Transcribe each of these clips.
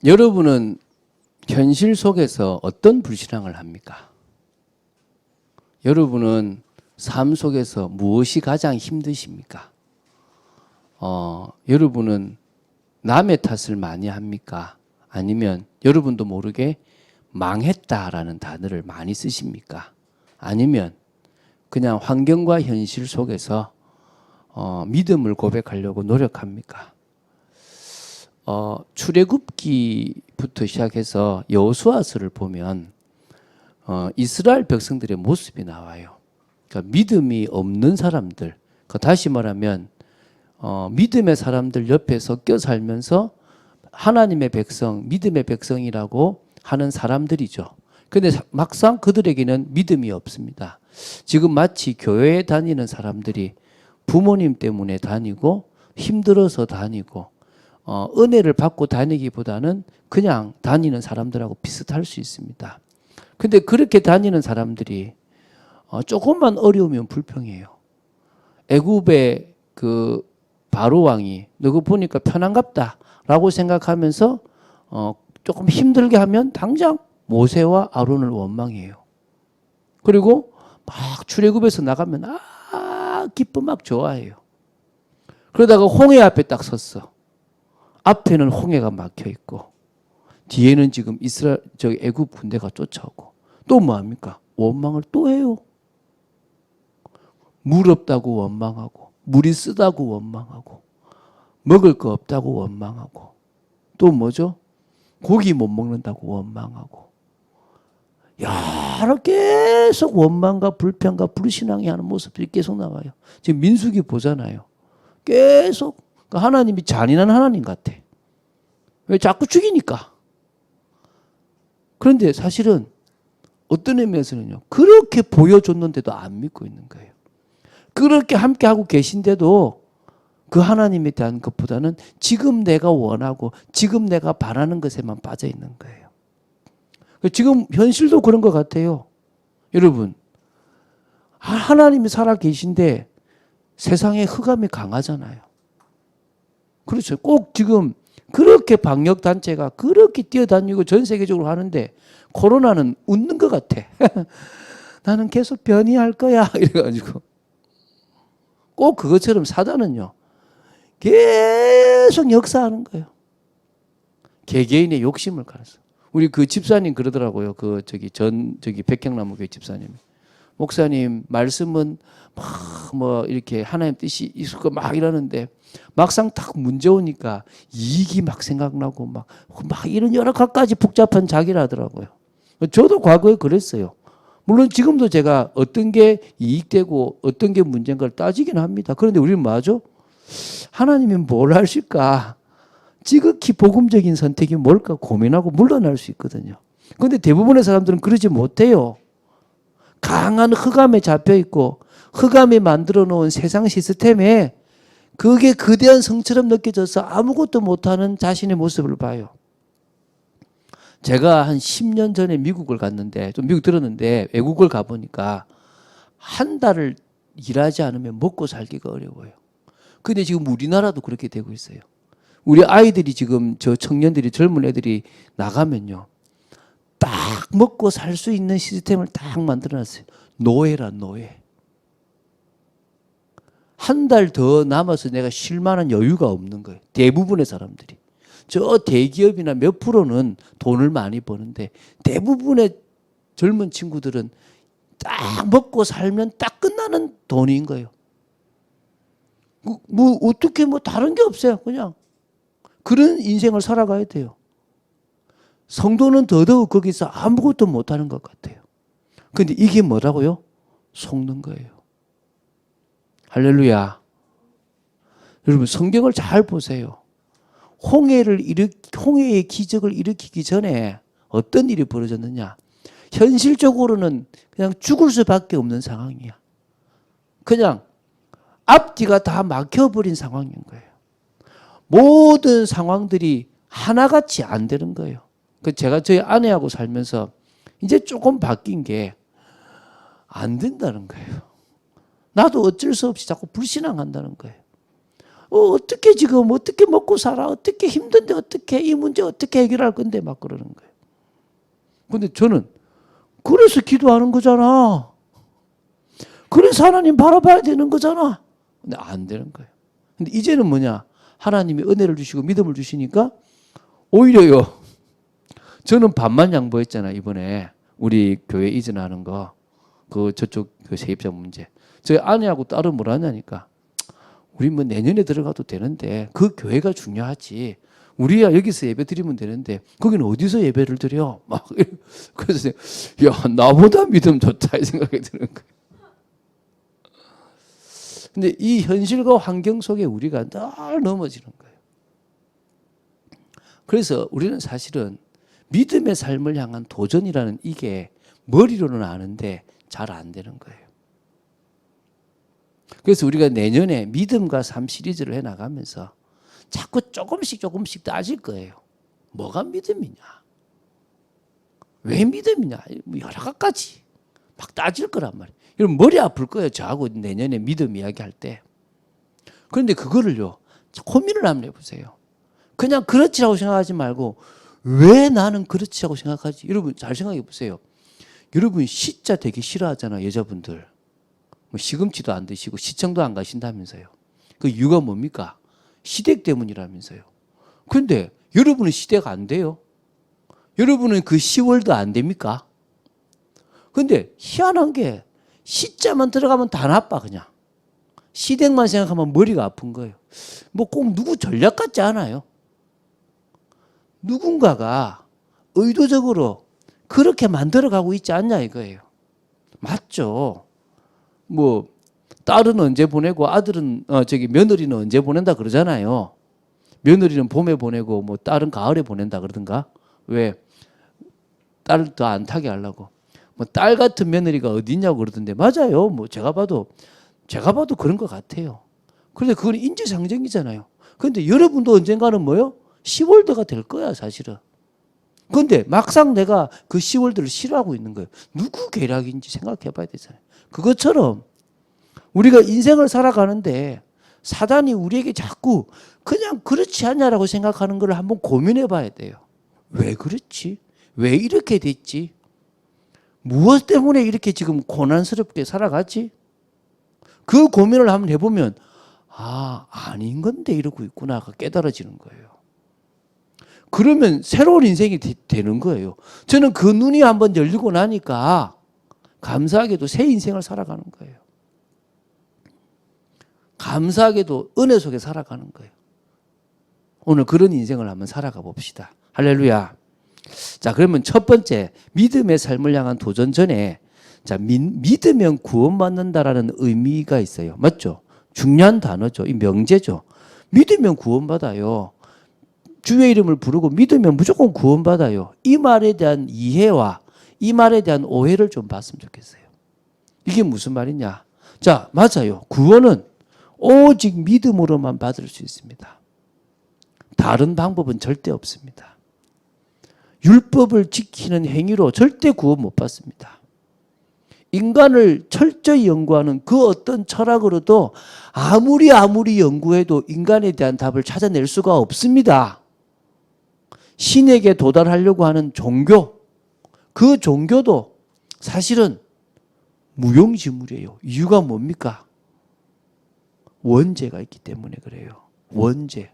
여러분은 현실 속에서 어떤 불신앙을 합니까? 여러분은 삶 속에서 무엇이 가장 힘드십니까? 여러분은 남의 탓을 많이 합니까? 아니면 여러분도 모르게 망했다라는 단어를 많이 쓰십니까? 아니면 그냥 환경과 현실 속에서 믿음을 고백하려고 노력합니까? 출애굽기부터 시작해서 여호수아서를 보면 이스라엘 백성들의 모습이 나와요. 그러니까 믿음이 없는 사람들, 다시 말하면 믿음의 사람들 옆에 섞여 살면서 하나님의 백성, 믿음의 백성이라고 하는 사람들이죠. 그런데 막상 그들에게는 믿음이 없습니다. 지금 마치 교회에 다니는 사람들이 부모님 때문에 다니고 힘들어서 다니고 은혜를 받고 다니기보다는 그냥 다니는 사람들하고 비슷할 수 있습니다. 근데 그렇게 다니는 사람들이 조금만 어려우면 불평해요. 애굽의 그 바로 왕이 너거 보니까 편한갑다라고 생각하면서 조금 힘들게 하면 당장 모세와 아론을 원망해요. 그리고 막 출애굽에서 나가면 기뻐 막 좋아해요. 그러다가 홍해 앞에 딱 섰어. 앞에는 홍해가 막혀 있고 뒤에는 지금 애굽 군대가 쫓아오고 또 뭐합니까? 원망을 또 해요. 물 없다고 원망하고 물이 쓰다고 원망하고 먹을 거 없다고 원망하고 또 뭐죠? 고기 못 먹는다고 원망하고 여러 계속 원망과 불평과 불신앙이 하는 모습들이 계속 나와요. 지금 민수기 보잖아요. 계속 하나님이 잔인한 하나님 같아. 왜? 자꾸 죽이니까. 그런데 사실은 어떤 의미에서는요, 그렇게 보여줬는데도 안 믿고 있는 거예요. 그렇게 함께하고 계신데도 그 하나님에 대한 것보다는 지금 내가 원하고 지금 내가 바라는 것에만 빠져 있는 거예요. 지금 현실도 그런 것 같아요. 여러분, 하나님이 살아 계신데 세상에 흑암이 강하잖아요. 그렇죠. 꼭 지금 그렇게 방역단체가 그렇게 뛰어다니고 전 세계적으로 하는데 코로나는 웃는 것 같아. 나는 계속 변이할 거야. 이래가지고. 꼭 그것처럼 사단은요. 계속 역사하는 거예요. 개개인의 욕심을 가려서. 우리 그 집사님 그러더라고요. 백향나무 교회 집사님. 목사님, 말씀은 막 이렇게 하나님 뜻이 있을 거 막 이러는데 막상 딱 문제 오니까 이익이 막 생각나고 막 이런 여러 가지 복잡한 자기를 하더라고요. 저도 과거에 그랬어요. 물론 지금도 제가 어떤 게 이익되고 어떤 게 문제인가를 따지긴 합니다. 그런데 우리는 뭐하죠? 하나님이 뭘 하실까? 지극히 복음적인 선택이 뭘까 고민하고 물러날 수 있거든요. 그런데 대부분의 사람들은 그러지 못해요. 강한 흑암에 잡혀있고 흑암이 만들어 놓은 세상 시스템에 그게 거대한 성처럼 느껴져서 아무것도 못하는 자신의 모습을 봐요. 제가 한 10년 전에 미국을 갔는데, 좀 미국 들었는데 외국을 가보니까 한 달을 일하지 않으면 먹고 살기가 어려워요. 근데 지금 우리나라도 그렇게 되고 있어요. 우리 아이들이 지금 청년들이 젊은 애들이 나가면요. 딱 먹고 살 수 있는 시스템을 딱 만들어놨어요. 노예라 노예. 한 달 더 남아서 내가 쉴 만한 여유가 없는 거예요. 대부분의 사람들이. 저 대기업이나 몇 프로는 돈을 많이 버는데 대부분의 젊은 친구들은 딱 먹고 살면 딱 끝나는 돈인 거예요. 어떻게 다른 게 없어요. 그냥. 그런 인생을 살아가야 돼요. 성도는 더더욱 거기서 아무것도 못하는 것 같아요. 그런데 이게 뭐라고요? 속는 거예요. 할렐루야. 여러분 성경을 잘 보세요. 홍해의 기적을 일으키기 전에 어떤 일이 벌어졌느냐. 현실적으로는 그냥 죽을 수밖에 없는 상황이야. 그냥 앞뒤가 다 막혀버린 상황인 거예요. 모든 상황들이 하나같이 안 되는 거예요. 제가 저희 아내하고 살면서 이제 조금 바뀐 게 안 된다는 거예요. 나도 어쩔 수 없이 자꾸 불신앙한다는 거예요. 어떻게 지금 어떻게 먹고 살아? 어떻게 힘든데 어떻게 이 문제 어떻게 해결할 건데 막 그러는 거예요. 근데 저는 그래서 기도하는 거잖아. 그래서 하나님 바라봐야 되는 거잖아. 근데 안 되는 거예요. 근데 이제는 뭐냐? 하나님이 은혜를 주시고 믿음을 주시니까 오히려요. 저는 반만 양보했잖아요. 이번에 우리 교회 이전하는 거. 그 저쪽 그 세입자 문제. 저희 아내하고 딸은 뭘 하냐니까. 우리 뭐 내년에 들어가도 되는데 그 교회가 중요하지. 우리야 여기서 예배 드리면 되는데 거기는 어디서 예배를 드려? 막 그래서 야 나보다 믿음 좋다 이 생각이 드는 거예요. 근데 이 현실과 환경 속에 우리가 늘 넘어지는 거예요. 그래서 우리는 사실은 믿음의 삶을 향한 도전이라는 이게 머리로는 아는데 잘 안 되는 거예요. 그래서 우리가 내년에 믿음과 삶 시리즈를 해나가면서 자꾸 조금씩 따질 거예요. 뭐가 믿음이냐? 왜 믿음이냐? 여러 가지 막 따질 거란 말이에요. 여러분 머리 아플 거예요. 저하고 내년에 믿음 이야기할 때. 그런데 그거를요. 고민을 한번 해보세요. 그냥 그렇지라고 생각하지 말고 왜 나는 그렇지라고 생각하지? 여러분 잘 생각해 보세요. 여러분 시자 되게 싫어하잖아. 여자분들. 뭐 시금치도 안 드시고 시청도 안 가신다면서요. 그 이유가 뭡니까? 시댁 때문이라면서요. 그런데 여러분은 시댁 안 돼요? 여러분은 그 10월도 안 됩니까? 그런데 희한한 게 시자만 들어가면 다 나빠 그냥. 시댁만 생각하면 머리가 아픈 거예요. 뭐 꼭 누구 전략 같지 않아요. 누군가가 의도적으로 그렇게 만들어가고 있지 않냐 이거예요. 맞죠? 뭐 딸은 언제 보내고 아들은 며느리는 언제 보낸다 그러잖아요. 며느리는 봄에 보내고 뭐 딸은 가을에 보낸다 그러던가. 왜? 딸 더 안 타게 하려고. 뭐 딸 같은 며느리가 어디 있냐고 그러던데 맞아요. 뭐 제가 봐도 그런 것 같아요. 그런데 그건 인지상정이잖아요. 그런데 여러분도 언젠가는 뭐요? 시월드가 될 거야 사실은. 그런데 막상 내가 그 시월드를 싫어하고 있는 거예요. 누구 계략인지 생각해 봐야 되잖아요. 그것처럼 우리가 인생을 살아가는데 사단이 우리에게 자꾸 그냥 그렇지 않냐라고 생각하는 걸 한번 고민해 봐야 돼요. 왜 그렇지? 왜 이렇게 됐지? 무엇 때문에 이렇게 지금 고난스럽게 살아가지? 그 고민을 한번 해보면 아닌 건데 이러고 있구나가 깨달아지는 거예요. 그러면 새로운 인생이 되는 거예요. 저는 그 눈이 한번 열리고 나니까 감사하게도 새 인생을 살아가는 거예요. 감사하게도 은혜 속에 살아가는 거예요. 오늘 그런 인생을 한번 살아가 봅시다. 할렐루야. 자, 그러면 첫 번째 믿음의 삶을 향한 도전 전에 자, 믿으면 구원받는다라는 의미가 있어요. 맞죠? 중요한 단어죠. 이 명제죠. 믿으면 구원받아요. 주의 이름을 부르고 믿으면 무조건 구원받아요. 이 말에 대한 이해와 이 말에 대한 오해를 좀 봤으면 좋겠어요. 이게 무슨 말이냐? 자, 맞아요. 구원은 오직 믿음으로만 받을 수 있습니다. 다른 방법은 절대 없습니다. 율법을 지키는 행위로 절대 구원 못 받습니다. 인간을 철저히 연구하는 그 어떤 철학으로도 아무리 연구해도 인간에 대한 답을 찾아낼 수가 없습니다. 신에게 도달하려고 하는 종교, 그 종교도 사실은 무용지물이에요. 이유가 뭡니까? 원죄가 있기 때문에 그래요. 원죄.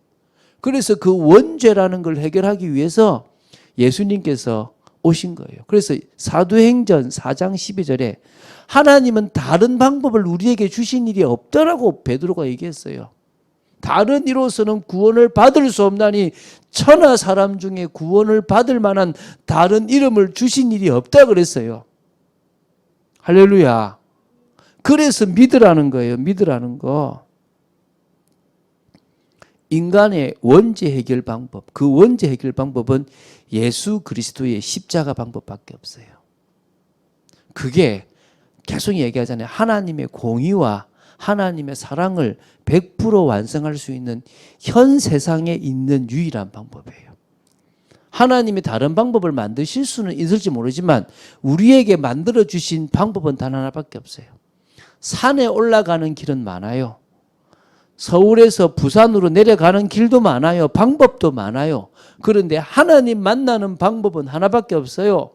그래서 그 원죄라는 걸 해결하기 위해서 예수님께서 오신 거예요. 그래서 사도행전 4장 12절에 하나님은 다른 방법을 우리에게 주신 일이 없다라고 베드로가 얘기했어요. 다른 이로서는 구원을 받을 수 없나니 천하 사람 중에 구원을 받을 만한 다른 이름을 주신 일이 없다 그랬어요. 할렐루야. 그래서 믿으라는 거예요. 믿으라는 거. 인간의 원죄 해결 방법, 그 원죄 해결 방법은 예수 그리스도의 십자가 방법밖에 없어요. 그게 계속 얘기하잖아요. 하나님의 공의와 하나님의 사랑을 100% 완성할 수 있는 현 세상에 있는 유일한 방법이에요. 하나님이 다른 방법을 만드실 수는 있을지 모르지만 우리에게 만들어주신 방법은 단 하나밖에 없어요. 산에 올라가는 길은 많아요. 서울에서 부산으로 내려가는 길도 많아요. 방법도 많아요. 그런데 하나님 만나는 방법은 하나밖에 없어요.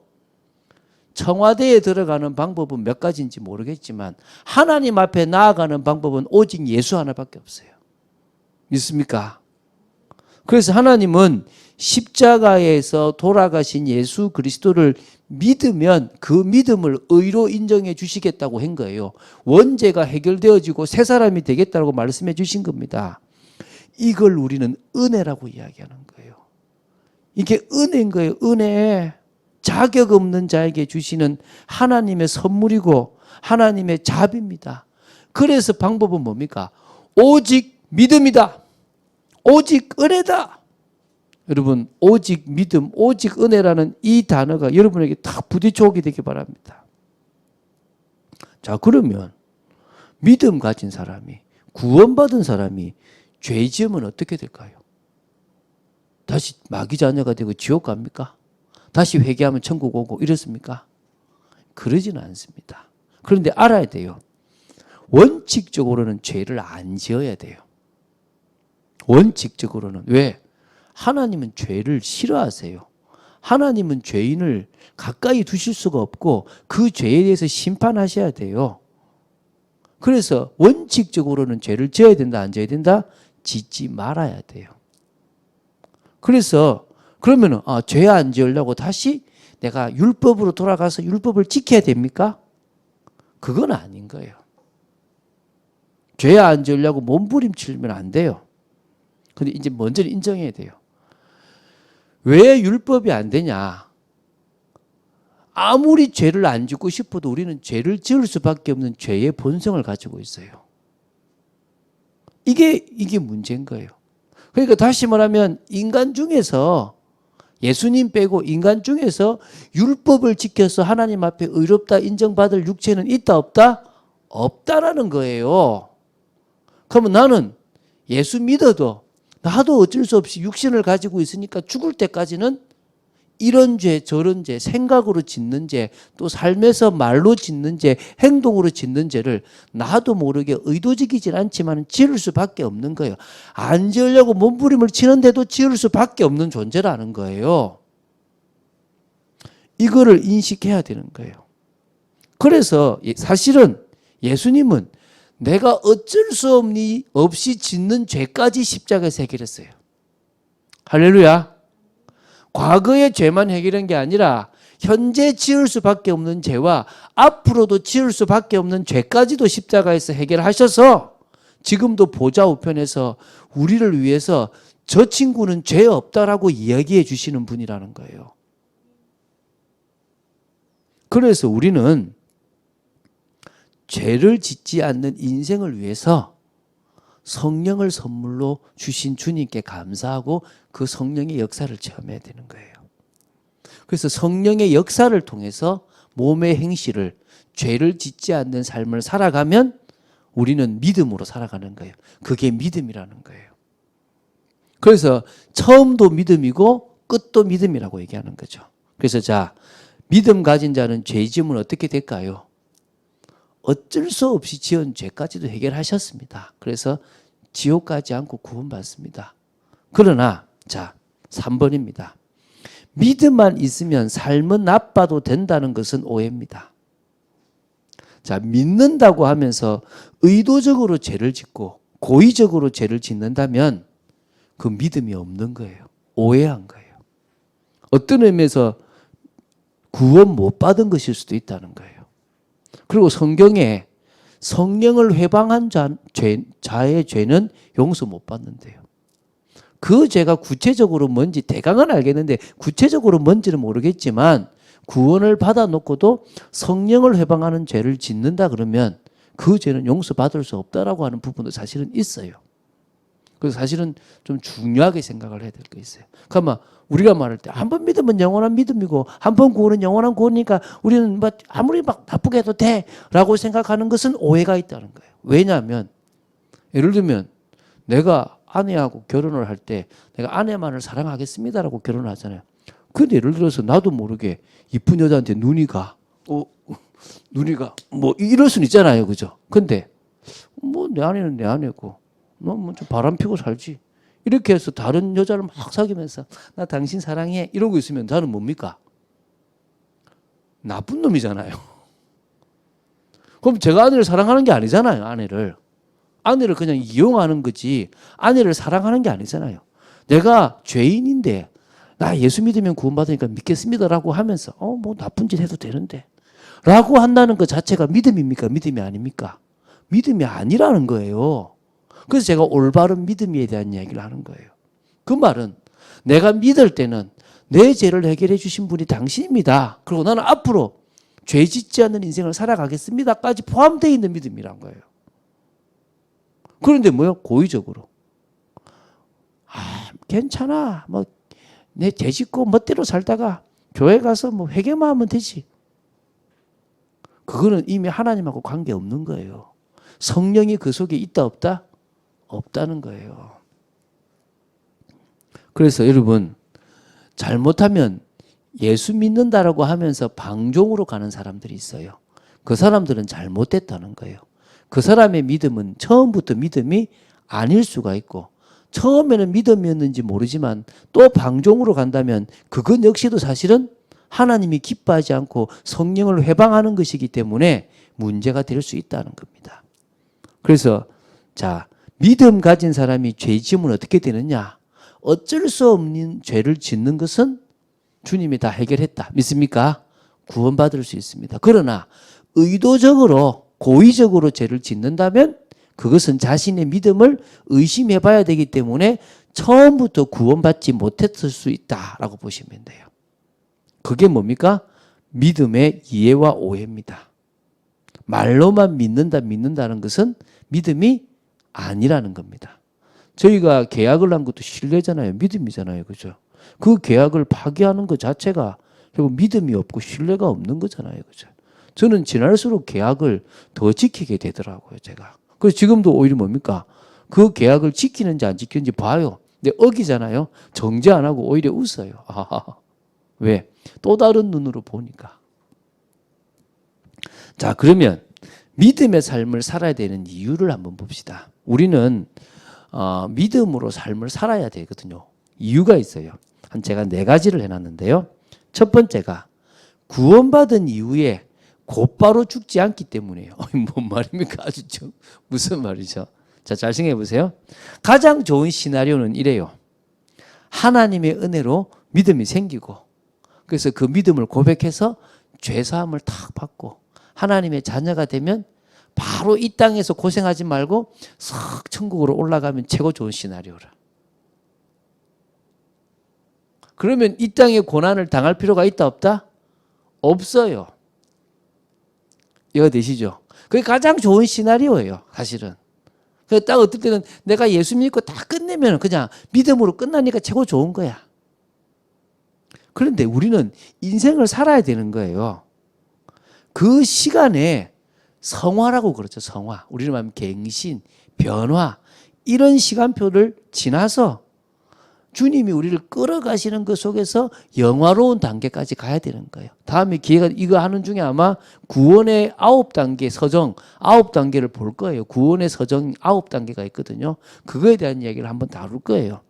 청와대에 들어가는 방법은 몇 가지인지 모르겠지만 하나님 앞에 나아가는 방법은 오직 예수 하나밖에 없어요. 믿습니까? 그래서 하나님은 십자가에서 돌아가신 예수 그리스도를 믿으면 그 믿음을 의로 인정해 주시겠다고 한 거예요. 원죄가 해결되어지고 새 사람이 되겠다고 말씀해 주신 겁니다. 이걸 우리는 은혜라고 이야기하는 거예요. 이게 은혜인 거예요. 은혜. 자격 없는 자에게 주시는 하나님의 선물이고 하나님의 자비입니다. 그래서 방법은 뭡니까? 오직 믿음이다. 오직 은혜다. 여러분, 오직 믿음, 오직 은혜라는 이 단어가 여러분에게 딱 부딪혀 오게 되기 바랍니다. 자, 그러면 믿음 가진 사람이, 구원받은 사람이 죄 지으면 어떻게 될까요? 다시 마귀 자녀가 되고 지옥 갑니까? 다시 회개하면 천국 오고 이렇습니까? 그러지는 않습니다. 그런데 알아야 돼요. 원칙적으로는 죄를 안 지어야 돼요. 원칙적으로는. 왜? 하나님은 죄를 싫어하세요. 하나님은 죄인을 가까이 두실 수가 없고 그 죄에 대해서 심판하셔야 돼요. 그래서 원칙적으로는 죄를 지어야 된다, 안 지어야 된다? 짓지 말아야 돼요. 그래서 그러면은 죄 안 지으려고 다시 내가 율법으로 돌아가서 율법을 지켜야 됩니까? 그건 아닌 거예요. 죄 안 지으려고 몸부림치면 안 돼요. 근데 이제 먼저 인정해야 돼요. 왜 율법이 안 되냐? 아무리 죄를 안 짓고 싶어도 우리는 죄를 지을 수밖에 없는 죄의 본성을 가지고 있어요. 이게 문제인 거예요. 그러니까 다시 말하면 인간 중에서 예수님 빼고 인간 중에서 율법을 지켜서 하나님 앞에 의롭다 인정받을 육체는 있다 없다? 없다라는 거예요. 그러면 나는 예수 믿어도 나도 어쩔 수 없이 육신을 가지고 있으니까 죽을 때까지는 이런 죄 저런 죄 생각으로 짓는 죄 또 삶에서 말로 짓는 죄 행동으로 짓는 죄를 나도 모르게 의도적이진 않지만 지을 수밖에 없는 거예요. 안 지으려고 몸부림을 치는데도 지을 수밖에 없는 존재라는 거예요. 이거를 인식해야 되는 거예요. 그래서 사실은 예수님은 내가 어쩔 수 없이 짓는 죄까지 십자가에서 해결했어요. 할렐루야. 과거의 죄만 해결한 게 아니라 현재 지을 수밖에 없는 죄와 앞으로도 지을 수밖에 없는 죄까지도 십자가에서 해결하셔서 지금도 보좌 우편에서 우리를 위해서 저 친구는 죄 없다라고 이야기해 주시는 분이라는 거예요. 그래서 우리는 죄를 짓지 않는 인생을 위해서 성령을 선물로 주신 주님께 감사하고 그 성령의 역사를 체험해야 되는 거예요. 그래서 성령의 역사를 통해서 몸의 행실을 죄를 짓지 않는 삶을 살아가면 우리는 믿음으로 살아가는 거예요. 그게 믿음이라는 거예요. 그래서 처음도 믿음이고 끝도 믿음이라고 얘기하는 거죠. 그래서 자, 믿음 가진 자는 죄 지으면 어떻게 될까요? 어쩔 수 없이 지은 죄까지도 해결하셨습니다. 그래서 지옥 가지 않고 구원받습니다. 그러나 자 3번입니다. 믿음만 있으면 삶은 나빠도 된다는 것은 오해입니다. 자, 믿는다고 하면서 의도적으로 죄를 짓고 고의적으로 죄를 짓는다면 그 믿음이 없는 거예요. 오해한 거예요. 어떤 의미에서 구원 못 받은 것일 수도 있다는 거예요. 그리고 성경에 성령을 회방한 자의 죄는 용서 못 받는데요. 그 죄가 구체적으로 뭔지 대강은 알겠는데 구체적으로 뭔지는 모르겠지만 구원을 받아놓고도 성령을 회방하는 죄를 짓는다 그러면 그 죄는 용서받을 수 없다라고 하는 부분도 사실은 있어요. 그래서 사실은 좀 중요하게 생각을 해야 될 거 있어요. 그러면 우리가 말할 때 한 번 믿으면 영원한 믿음이고 한 번 구원은 영원한 구원이니까 우리는 아무리 나쁘게 해도 돼라고 생각하는 것은 오해가 있다는 거예요. 왜냐하면 예를 들면 내가 아내하고 결혼을 할 때 내가 아내만을 사랑하겠습니다라고 결혼을 하잖아요. 근데 예를 들어서 나도 모르게 이쁜 여자한테 눈이 가 뭐 이럴 수는 있잖아요. 그죠? 근데 뭐 내 아내는 내 아내고 너 뭐 좀 바람 피고 살지. 이렇게 해서 다른 여자를 막 사귀면서 나 당신 사랑해 이러고 있으면 저는 뭡니까? 나쁜 놈이잖아요. 그럼 제가 아내를 사랑하는 게 아니잖아요. 아내를 그냥 이용하는 거지 아내를 사랑하는 게 아니잖아요. 내가 죄인인데 나 예수 믿으면 구원받으니까 믿겠습니다라고 하면서 뭐 나쁜 짓 해도 되는데 라고 한다는 것 자체가 믿음입니까? 믿음이 아닙니까? 믿음이 아니라는 거예요. 그래서 제가 올바른 믿음에 대한 이야기를 하는 거예요. 그 말은 내가 믿을 때는 내 죄를 해결해 주신 분이 당신입니다. 그리고 나는 앞으로 죄 짓지 않는 인생을 살아가겠습니다까지 포함되어 있는 믿음이란 거예요. 그런데 뭐요? 고의적으로. 괜찮아. 뭐 내 죄 짓고 멋대로 살다가 교회 가서 뭐 회개만 하면 되지. 그거는 이미 하나님하고 관계없는 거예요. 성령이 그 속에 있다 없다? 없다는 거예요. 그래서 여러분 잘못하면 예수 믿는다라고 하면서 방종으로 가는 사람들이 있어요. 그 사람들은 잘못됐다는 거예요. 그 사람의 믿음은 처음부터 믿음이 아닐 수가 있고 처음에는 믿음이었는지 모르지만 또 방종으로 간다면 그건 역시도 사실은 하나님이 기뻐하지 않고 성령을 회방하는 것이기 때문에 문제가 될 수 있다는 겁니다. 그래서 자 믿음 가진 사람이 죄 지으면 어떻게 되느냐? 어쩔 수 없는 죄를 짓는 것은 주님이 다 해결했다. 믿습니까? 구원받을 수 있습니다. 그러나 의도적으로 고의적으로 죄를 짓는다면 그것은 자신의 믿음을 의심해 봐야 되기 때문에 처음부터 구원받지 못했을 수 있다라고 보시면 돼요. 그게 뭡니까? 믿음의 이해와 오해입니다. 말로만 믿는다는 것은 믿음이 아니라는 겁니다. 저희가 계약을 한 것도 신뢰잖아요. 믿음이잖아요. 그죠? 그 계약을 파기하는 것 자체가 결국 믿음이 없고 신뢰가 없는 거잖아요. 그죠? 저는 지날수록 계약을 더 지키게 되더라고요. 제가. 그래서 지금도 오히려 뭡니까? 그 계약을 지키는지 안 지키는지 봐요. 근데 어기잖아요. 정죄 안 하고 오히려 웃어요. 왜? 또 다른 눈으로 보니까. 자, 그러면 믿음의 삶을 살아야 되는 이유를 한번 봅시다. 우리는 믿음으로 삶을 살아야 되거든요. 이유가 있어요. 제가 4가지를 해놨는데요. 첫 번째가 구원받은 이후에 곧바로 죽지 않기 때문이에요. 뭔 말입니까? 무슨 말이죠? 자, 잘 생각해 보세요. 가장 좋은 시나리오는 이래요. 하나님의 은혜로 믿음이 생기고 그래서 그 믿음을 고백해서 죄사함을 탁 받고 하나님의 자녀가 되면 바로 이 땅에서 고생하지 말고 싹 천국으로 올라가면 최고 좋은 시나리오라. 그러면 이 땅에 고난을 당할 필요가 있다 없다? 없어요. 이해가 되시죠? 그게 가장 좋은 시나리오예요. 사실은. 그래서 딱 어떨 때는 내가 예수 믿고 다 끝내면 그냥 믿음으로 끝나니까 최고 좋은 거야. 그런데 우리는 인생을 살아야 되는 거예요. 그 시간에 성화라고 그러죠. 성화. 우리는 말하면 갱신, 변화 이런 시간표를 지나서 주님이 우리를 끌어가시는 것 속에서 영화로운 단계까지 가야 되는 거예요. 다음에 기회가 이거 하는 중에 아마 구원의 9단계 서정 9단계를 볼 거예요. 구원의 서정 9단계가 있거든요. 그거에 대한 이야기를 한번 다룰 거예요.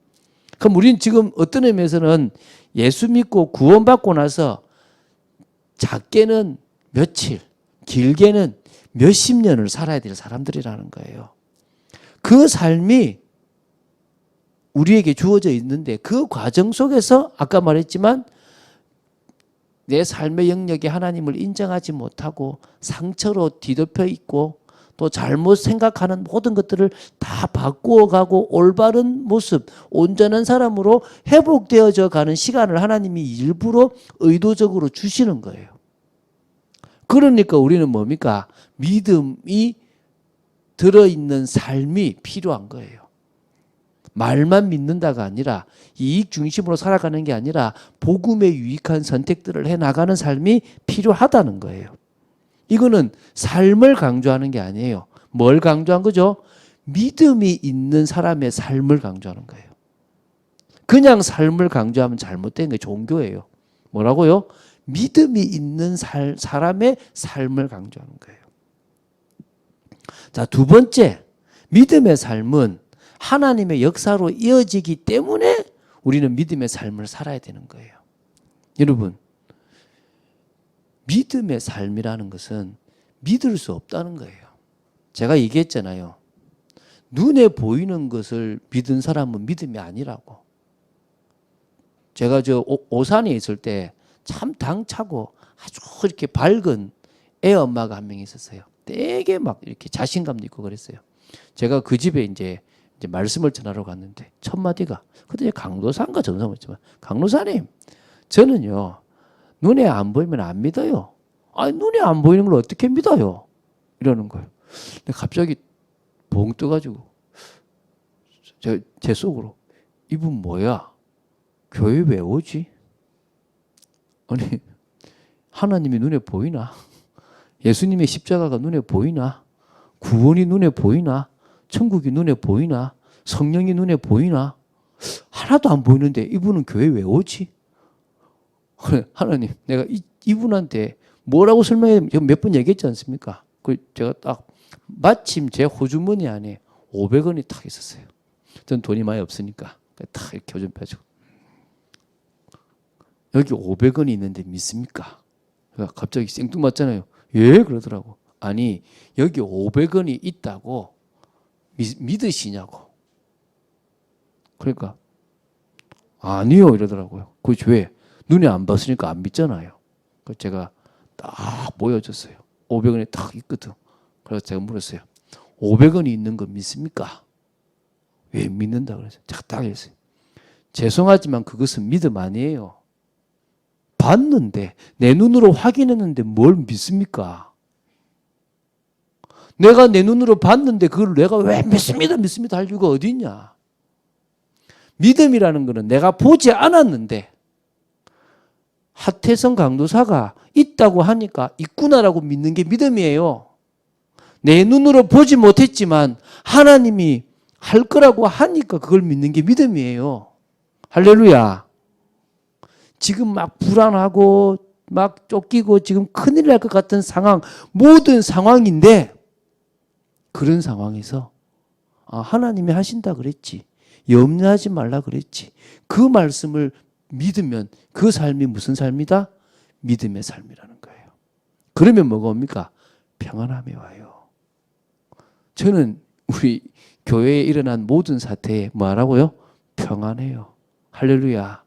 그럼 우리는 지금 어떤 의미에서는 예수 믿고 구원받고 나서 작게는 며칠, 길게는 몇십 년을 살아야 될 사람들이라는 거예요. 그 삶이 우리에게 주어져 있는데 그 과정 속에서 아까 말했지만 내 삶의 영역에 하나님을 인정하지 못하고 상처로 뒤덮여 있고 또 잘못 생각하는 모든 것들을 다 바꾸어가고 올바른 모습, 온전한 사람으로 회복되어져 가는 시간을 하나님이 일부러 의도적으로 주시는 거예요. 그러니까 우리는 뭡니까? 믿음이 들어있는 삶이 필요한 거예요. 말만 믿는다가 아니라 이익 중심으로 살아가는 게 아니라 복음에 유익한 선택들을 해나가는 삶이 필요하다는 거예요. 이거는 삶을 강조하는 게 아니에요. 뭘 강조한 거죠? 믿음이 있는 사람의 삶을 강조하는 거예요. 그냥 삶을 강조하면 잘못된 게 종교예요. 뭐라고요? 믿음이 있는 사람의 삶을 강조하는 거예요. 자, 두 번째, 믿음의 삶은 하나님의 역사로 이어지기 때문에 우리는 믿음의 삶을 살아야 되는 거예요. 여러분, 믿음의 삶이라는 것은 믿을 수 없다는 거예요. 제가 얘기했잖아요. 눈에 보이는 것을 믿은 사람은 믿음이 아니라고. 제가 저 오산에 있을 때 참 당차고 아주 이렇게 밝은 애 엄마가 한 명 있었어요. 되게 막 이렇게 자신감도 있고 그랬어요. 제가 그 집에 이제 말씀을 전하러 갔는데 첫 마디가, 그때 강도사인가 전사했지만, 강도사님, 저는요 눈에 안 보이면 안 믿어요. 아니 눈에 안 보이는 걸 어떻게 믿어요? 이러는 거예요. 근데 갑자기 봉 떠가지고 제 속으로, 이분 뭐야? 교회 왜 오지? 아니 하나님이 눈에 보이나? 예수님의 십자가가 눈에 보이나? 구원이 눈에 보이나? 천국이 눈에 보이나? 성령이 눈에 보이나? 하나도 안 보이는데 이분은 교회 왜 오지? 하나님, 내가 이분한테 뭐라고 설명해? 몇 번 얘기했지 않습니까? 제가 딱 마침 제 호주머니 안에 500원이 탁 있었어요. 전 돈이 많이 없으니까 딱 이렇게 호준 펴주고, 여기 500원이 있는데 믿습니까? 갑자기 생뚱맞잖아요. 예, 그러더라고. 아니, 여기 500원이 있다고 믿으시냐고. 그러니까 아니요 이러더라고요. 그게 왜? 눈에 안 봤으니까 안 믿잖아요. 그래서 제가 딱 보여줬어요. 500원이 딱 있거든. 그래서 제가 물었어요. 500원이 있는 거 믿습니까? 왜 믿는다 그래서 제가 딱 했어요. 죄송하지만 그것은 믿음 아니에요. 봤는데, 내 눈으로 확인했는데 뭘 믿습니까? 내가 내 눈으로 봤는데 그걸 내가 왜 믿습니다 할 이유가 어디 있냐? 믿음이라는 것은 내가 보지 않았는데 하태성 강도사가 있다고 하니까 있구나라고 믿는 게 믿음이에요. 내 눈으로 보지 못했지만 하나님이 할 거라고 하니까 그걸 믿는 게 믿음이에요. 할렐루야. 지금 막 불안하고 막 쫓기고 지금 큰일 날 것 같은 상황, 모든 상황인데 그런 상황에서 하나님이 하신다 그랬지, 염려하지 말라 그랬지, 그 말씀을 믿으면 그 삶이 무슨 삶이다? 믿음의 삶이라는 거예요. 그러면 뭐가 옵니까? 평안함이 와요. 저는 우리 교회에 일어난 모든 사태에 뭐하라고요? 평안해요. 할렐루야.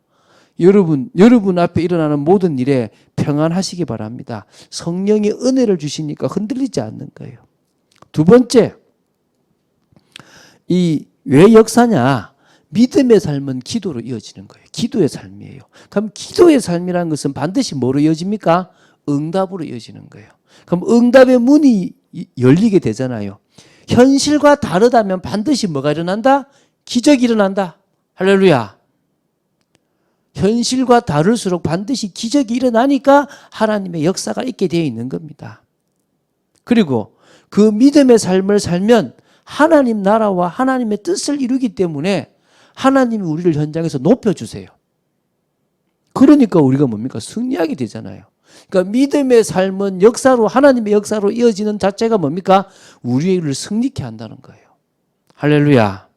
여러분 앞에 일어나는 모든 일에 평안하시기 바랍니다. 성령이 은혜를 주시니까 흔들리지 않는 거예요. 두 번째, 이 왜 역사냐? 믿음의 삶은 기도로 이어지는 거예요. 기도의 삶이에요. 그럼 기도의 삶이라는 것은 반드시 뭐로 이어집니까? 응답으로 이어지는 거예요. 그럼 응답의 문이 열리게 되잖아요. 현실과 다르다면 반드시 뭐가 일어난다? 기적이 일어난다. 할렐루야. 현실과 다를수록 반드시 기적이 일어나니까 하나님의 역사가 있게 되어 있는 겁니다. 그리고 그 믿음의 삶을 살면 하나님 나라와 하나님의 뜻을 이루기 때문에 하나님이 우리를 현장에서 높여주세요. 그러니까 우리가 뭡니까? 승리하게 되잖아요. 그러니까 믿음의 삶은 역사로, 하나님의 역사로 이어지는 자체가 뭡니까? 우리를 승리케 한다는 거예요. 할렐루야.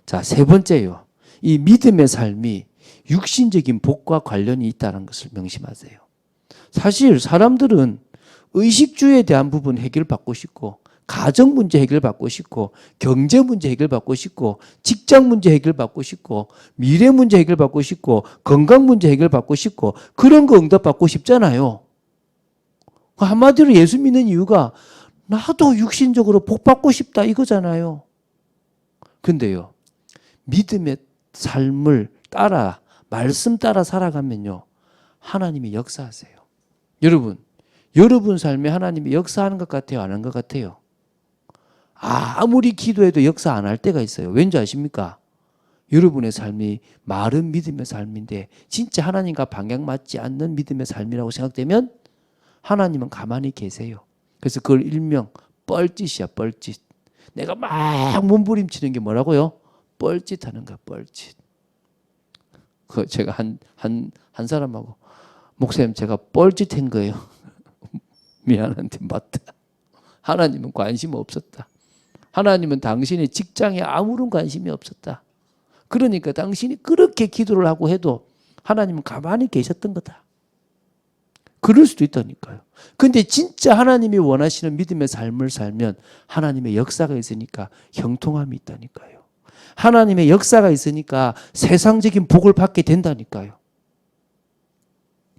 자, 세 번째요. 이 믿음의 삶이 육신적인 복과 관련이 있다는 것을 명심하세요. 사실 사람들은 의식주에 대한 부분 해결받고 싶고, 가정 문제 해결받고 싶고, 경제 문제 해결받고 싶고, 직장 문제 해결받고 싶고, 미래 문제 해결받고 싶고, 건강 문제 해결받고 싶고, 그런 거 응답받고 싶잖아요. 한마디로 예수 믿는 이유가 나도 육신적으로 복 받고 싶다 이거잖아요. 근데요, 믿음의 삶을 따라, 말씀 따라 살아가면요, 하나님이 역사하세요. 여러분 삶에 하나님이 역사하는 것 같아요? 안 하는 것 같아요? 아무리 기도해도 역사 안 할 때가 있어요. 왠지 아십니까? 여러분의 삶이 마른 믿음의 삶인데 진짜 하나님과 방향 맞지 않는 믿음의 삶이라고 생각되면 하나님은 가만히 계세요. 그래서 그걸 일명 뻘짓이야, 뻘짓. 내가 막 몸부림치는 게 뭐라고요? 뻘짓하는 거야, 뻘짓. 제가 한 사람하고, 목사님 제가 뻘짓한 거예요. 미안한데 맞다. 하나님은 관심 없었다. 하나님은 당신의 직장에 아무런 관심이 없었다. 그러니까 당신이 그렇게 기도를 하고 해도 하나님은 가만히 계셨던 거다. 그럴 수도 있다니까요. 근데 진짜 하나님이 원하시는 믿음의 삶을 살면 하나님의 역사가 있으니까 형통함이 있다니까요. 하나님의 역사가 있으니까 세상적인 복을 받게 된다니까요.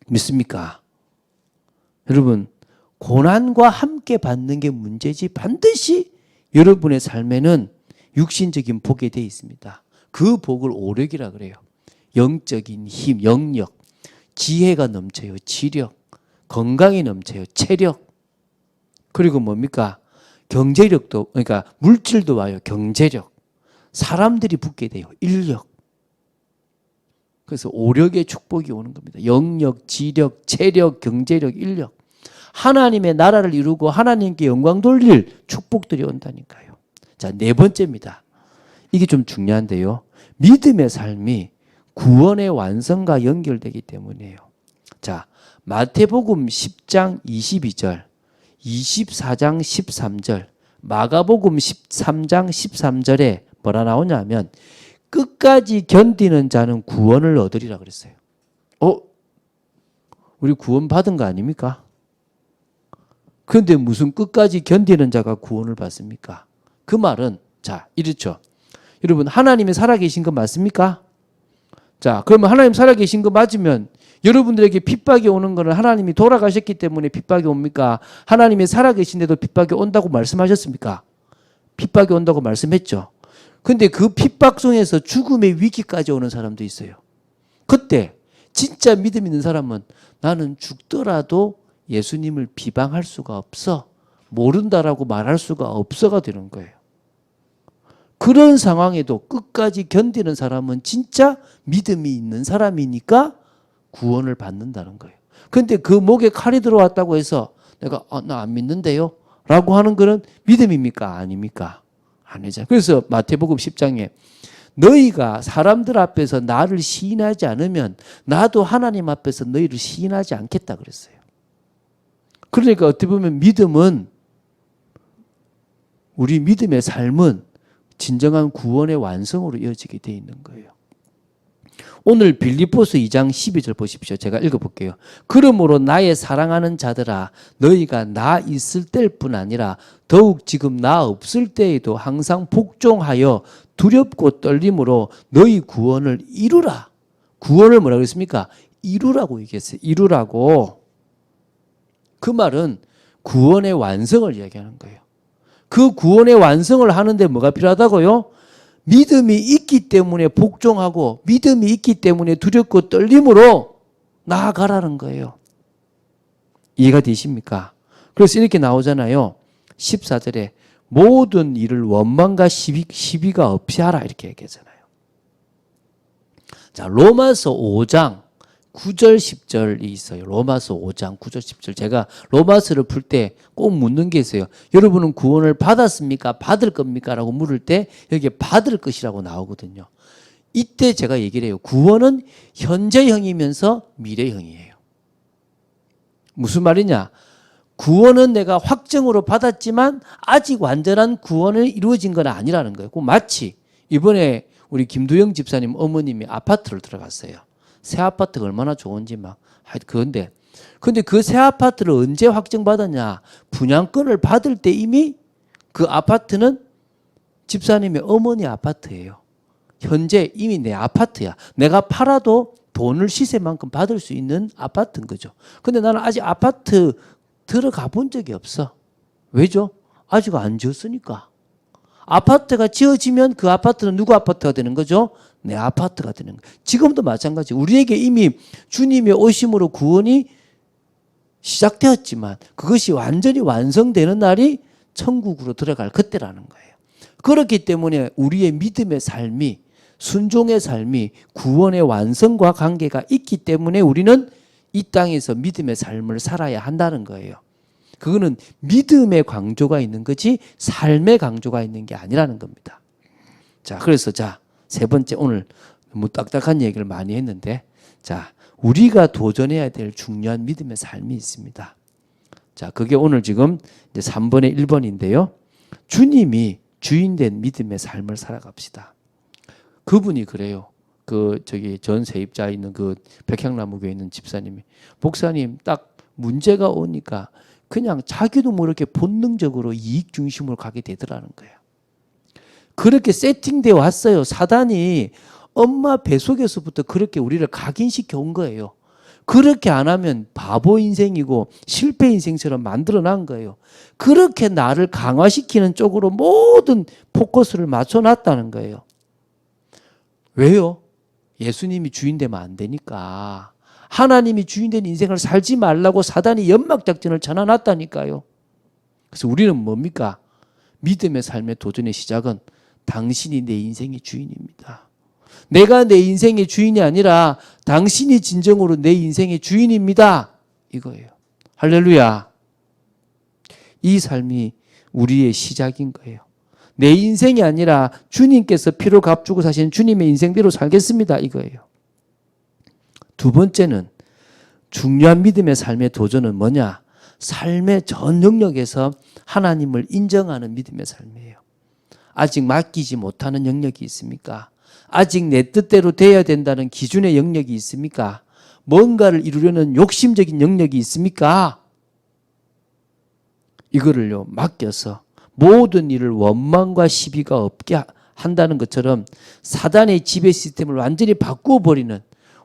믿습니까? 여러분, 고난과 함께 받는 게 문제지 반드시 여러분의 삶에는 육신적인 복이 되어 있습니다. 그 복을 오력이라 그래요. 영적인 힘, 영력, 지혜가 넘쳐요. 지력, 건강이 넘쳐요. 체력. 그리고 뭡니까? 경제력도, 그러니까 물질도 와요. 경제력. 사람들이 붙게 돼요. 인력. 그래서 오력의 축복이 오는 겁니다. 영력, 지력, 체력, 경제력, 인력. 하나님의 나라를 이루고 하나님께 영광 돌릴 축복들이 온다니까요. 자, 네 번째입니다. 이게 좀 중요한데요. 믿음의 삶이 구원의 완성과 연결되기 때문이에요. 자, 마태복음 10장 22절, 24장 13절, 마가복음 13장 13절에 뭐라 나오냐면 끝까지 견디는 자는 구원을 얻으리라 그랬어요. 우리 구원 받은 거 아닙니까? 그런데 무슨 끝까지 견디는 자가 구원을 받습니까? 그 말은 자, 이렇죠. 여러분, 하나님이 살아계신 거 맞습니까? 자, 그러면 하나님 살아계신 거 맞으면 여러분들에게 핍박이 오는 거는 하나님이 돌아가셨기 때문에 핍박이 옵니까? 하나님이 살아계신데도 핍박이 온다고 말씀하셨습니까? 핍박이 온다고 말씀했죠. 근데 그 핍박 속에서 죽음의 위기까지 오는 사람도 있어요. 그때 진짜 믿음 있는 사람은 나는 죽더라도 예수님을 비방할 수가 없어. 모른다라고 말할 수가 없어가 되는 거예요. 그런 상황에도 끝까지 견디는 사람은 진짜 믿음이 있는 사람이니까 구원을 받는다는 거예요. 근데 그 목에 칼이 들어왔다고 해서 내가 나 안 믿는데요? 라고 하는 거는 믿음입니까? 아닙니까? 아니죠. 그래서 마태복음 10장에 너희가 사람들 앞에서 나를 시인하지 않으면 나도 하나님 앞에서 너희를 시인하지 않겠다 그랬어요. 그러니까 어떻게 보면 믿음은 우리 믿음의 삶은 진정한 구원의 완성으로 이어지게 되어 있는 거예요. 오늘 빌립보서 2장 12절 보십시오. 제가 읽어볼게요. 그러므로 나의 사랑하는 자들아 너희가 나 있을 때일 뿐 아니라 더욱 지금 나 없을 때에도 항상 복종하여 두렵고 떨림으로 너희 구원을 이루라. 구원을 뭐라고 했습니까? 이루라고 얘기했어요. 이루라고. 그 말은 구원의 완성을 이야기하는 거예요. 그 구원의 완성을 하는데 뭐가 필요하다고요? 믿음이 있기 때문에 복종하고 믿음이 있기 때문에 두렵고 떨림으로 나아가라는 거예요. 이해가 되십니까? 그래서 이렇게 나오잖아요. 14절에 모든 일을 원망과 시비가 없이 하라 이렇게 얘기하잖아요. 자, 로마서 5장 9절 10절이 있어요. 로마서 5장 9절 10절. 제가 로마서를 풀 때 꼭 묻는 게 있어요. 여러분은 구원을 받았습니까? 받을 겁니까? 라고 물을 때 여기에 받을 것이라고 나오거든요. 이때 제가 얘기를 해요. 구원은 현재형이면서 미래형이에요. 무슨 말이냐? 구원은 내가 확정으로 받았지만 아직 완전한 구원을 이루어진 건 아니라는 거예요. 마치 이번에 우리 김두영 집사님 어머님이 아파트를 들어갔어요. 새 아파트가 얼마나 좋은지 그런데 그 새 아파트를 언제 확정받았냐? 분양권을 받을 때 이미 그 아파트는 집사님의 어머니 아파트예요. 현재 이미 내 아파트야. 내가 팔아도 돈을 시세만큼 받을 수 있는 아파트인 거죠. 근데 나는 아직 아파트 들어가 본 적이 없어. 왜죠? 아직 안 지었으니까. 아파트가 지어지면 그 아파트는 누구 아파트가 되는 거죠? 내 아파트가 되는 거예요. 지금도 마찬가지. 우리에게 이미 주님의 오심으로 구원이 시작되었지만 그것이 완전히 완성되는 날이 천국으로 들어갈 그때라는 거예요. 그렇기 때문에 우리의 믿음의 삶이 순종의 삶이 구원의 완성과 관계가 있기 때문에 우리는 이 땅에서 믿음의 삶을 살아야 한다는 거예요. 그거는 믿음의 강조가 있는 거지 삶의 강조가 있는 게 아니라는 겁니다. 자, 그래서 세 번째 오늘 너무 딱딱한 얘기를 많이 했는데 우리가 도전해야 될 중요한 믿음의 삶이 있습니다. 그게 오늘 지금 이제 3번의 1번인데요. 주님이 주인된 믿음의 삶을 살아갑시다. 그분이 그래요. 전 세입자에 있는 그 백향나무교에 있는 집사님이, 목사님 딱 문제가 오니까 그냥 자기도 모르게 본능적으로 이익 중심으로 가게 되더라는 거예요. 그렇게 세팅되어 왔어요. 사단이 엄마 뱃속에서부터 그렇게 우리를 각인시켜 온 거예요. 그렇게 안 하면 바보 인생이고 실패 인생처럼 만들어 난 거예요. 그렇게 나를 강화시키는 쪽으로 모든 포커스를 맞춰 놨다는 거예요. 왜요? 예수님이 주인 되면 안 되니까. 하나님이 주인 된 인생을 살지 말라고 사단이 연막작전을 쳐놔놨다니까요. 그래서 우리는 뭡니까? 믿음의 삶의 도전의 시작은 당신이 내 인생의 주인입니다. 내가 내 인생의 주인이 아니라 당신이 진정으로 내 인생의 주인입니다. 이거예요. 할렐루야. 이 삶이 우리의 시작인 거예요. 내 인생이 아니라 주님께서 피로 값주고 사시는 주님의 인생대로 살겠습니다. 이거예요. 두 번째는 중요한 믿음의 삶의 도전은 뭐냐? 삶의 전 영역에서 하나님을 인정하는 믿음의 삶이에요. 아직 맡기지 못하는 영역이 있습니까? 아직 내 뜻대로 돼야 된다는 기준의 영역이 있습니까? 뭔가를 이루려는 욕심적인 영역이 있습니까? 이거를요, 맡겨서 모든 일을 원망과 시비가 없게 한다는 것처럼 사단의 지배 시스템을 완전히 바꾸어 버리는,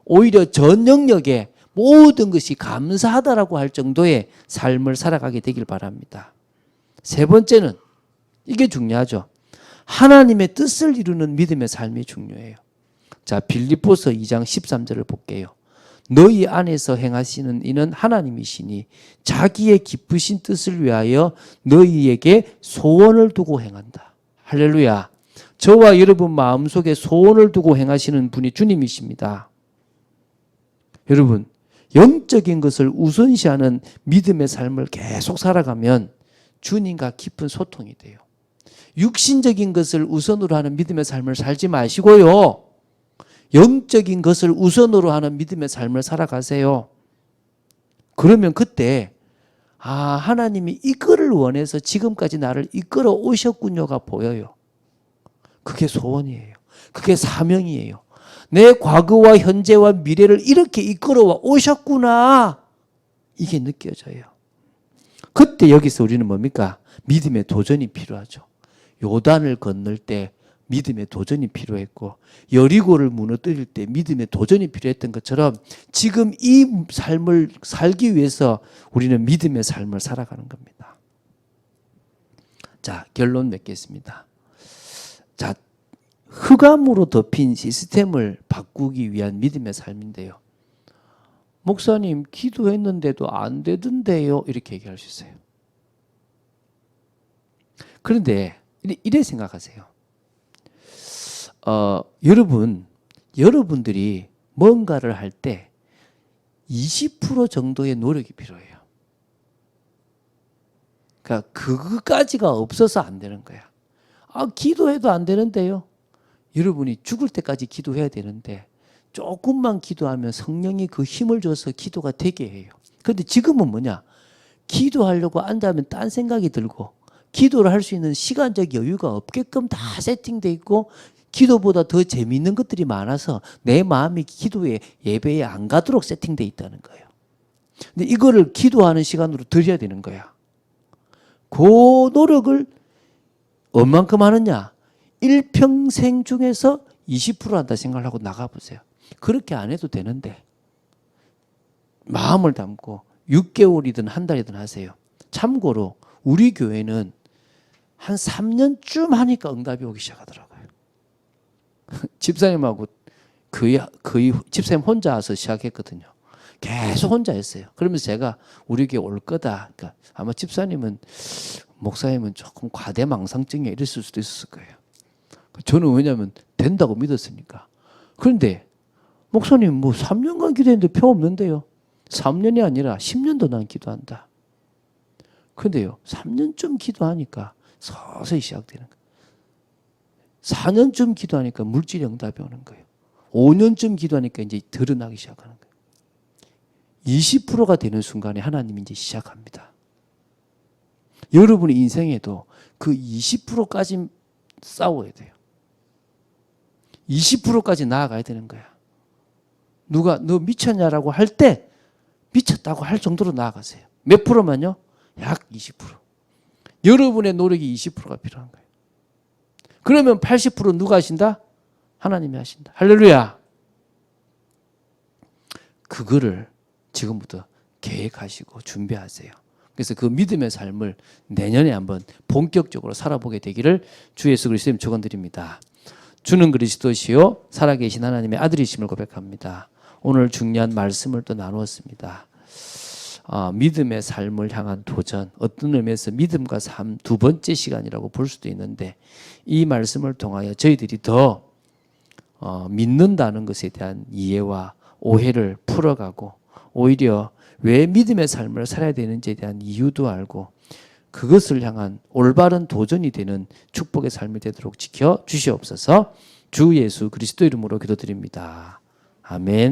오히려 전 영역에 모든 것이 감사하다라고 할 정도의 삶을 살아가게 되길 바랍니다. 세 번째는, 이게 중요하죠. 하나님의 뜻을 이루는 믿음의 삶이 중요해요. 자, 빌립보서 2장 13절을 볼게요. 너희 안에서 행하시는 이는 하나님이시니 자기의 기쁘신 뜻을 위하여 너희에게 소원을 두고 행한다. 할렐루야. 저와 여러분 마음속에 소원을 두고 행하시는 분이 주님이십니다. 여러분, 영적인 것을 우선시하는 믿음의 삶을 계속 살아가면 주님과 깊은 소통이 돼요. 육신적인 것을 우선으로 하는 믿음의 삶을 살지 마시고요, 영적인 것을 우선으로 하는 믿음의 삶을 살아가세요. 그러면 그때 하나님이 이거를 원해서 지금까지 나를 이끌어 오셨군요가 보여요. 그게 소원이에요. 그게 사명이에요. 내 과거와 현재와 미래를 이렇게 이끌어 오셨구나, 이게 느껴져요. 그때 여기서 우리는 뭡니까? 믿음의 도전이 필요하죠. 요단을 건널 때 믿음의 도전이 필요했고, 여리고를 무너뜨릴 때 믿음의 도전이 필요했던 것처럼 지금 이 삶을 살기 위해서 우리는 믿음의 삶을 살아가는 겁니다. 자, 결론 맺겠습니다. 자, 흑암으로 덮인 시스템을 바꾸기 위한 믿음의 삶인데요. 목사님, 기도했는데도 안 되던데요, 이렇게 얘기할 수 있어요. 그런데 이래 생각하세요. 여러분들이 뭔가를 할 때 20% 정도의 노력이 필요해요. 그러니까 그거까지가 없어서 안 되는 거야. 기도해도 안 되는데요. 여러분이 죽을 때까지 기도해야 되는데 조금만 기도하면 성령이 그 힘을 줘서 기도가 되게 해요. 그런데 지금은 뭐냐? 기도하려고 앉으면 딴 생각이 들고 기도를 할 수 있는 시간적 여유가 없게끔 다 세팅돼 있고, 기도보다 더 재미있는 것들이 많아서 내 마음이 기도에, 예배에 안 가도록 세팅돼 있다는 거예요. 근데 이거를 기도하는 시간으로 드려야 되는 거야. 그 노력을 얼만큼 하느냐? 일평생 중에서 20% 한다 생각을 하고 나가보세요. 그렇게 안 해도 되는데 마음을 담고 6개월이든 한 달이든 하세요. 참고로 우리 교회는 한 3년쯤 하니까 응답이 오기 시작하더라고요. 집사님하고 거의 집사님 혼자 와서 시작했거든요. 계속 혼자 했어요. 그러면서 제가 우리 교회 올 거다. 그러니까 아마 집사님은, 목사님은 조금 과대망상증이 이랬을 수도 있었을 거예요. 저는 왜냐하면 된다고 믿었으니까. 그런데 목사님 3년간 기도했는데 표 없는데요. 3년이 아니라 10년도 난 기도한다. 그런데요, 3년쯤 기도하니까 서서히 시작되는 거예요. 4년쯤 기도하니까 물질 응답이 오는 거예요. 5년쯤 기도하니까 이제 드러나기 시작하는 거예요. 20%가 되는 순간에 하나님이 이제 시작합니다. 여러분의 인생에도 그 20%까지 싸워야 돼요. 20%까지 나아가야 되는 거야. 누가 너 미쳤냐라고 할 때 미쳤다고 할 정도로 나아가세요. 몇 프로만요? 약 20%. 여러분의 노력이 20%가 필요한 거예요. 그러면 80% 누가 하신다? 하나님이 하신다. 할렐루야. 그거를 지금부터 계획하시고 준비하세요. 그래서 그 믿음의 삶을 내년에 한번 본격적으로 살아보게 되기를 주 예수 그리스도님 축원드립니다. 주는 그리스도시요 살아계신 하나님의 아들이심을 고백합니다. 오늘 중요한 말씀을 또 나누었습니다. 믿음의 삶을 향한 도전, 어떤 의미에서 믿음과 삶 두 번째 시간이라고 볼 수도 있는데 이 말씀을 통하여 저희들이 더 믿는다는 것에 대한 이해와 오해를 풀어가고 오히려 왜 믿음의 삶을 살아야 되는지에 대한 이유도 알고 그것을 향한 올바른 도전이 되는 축복의 삶이 되도록 지켜 주시옵소서. 주 예수 그리스도 이름으로 기도드립니다. 아멘.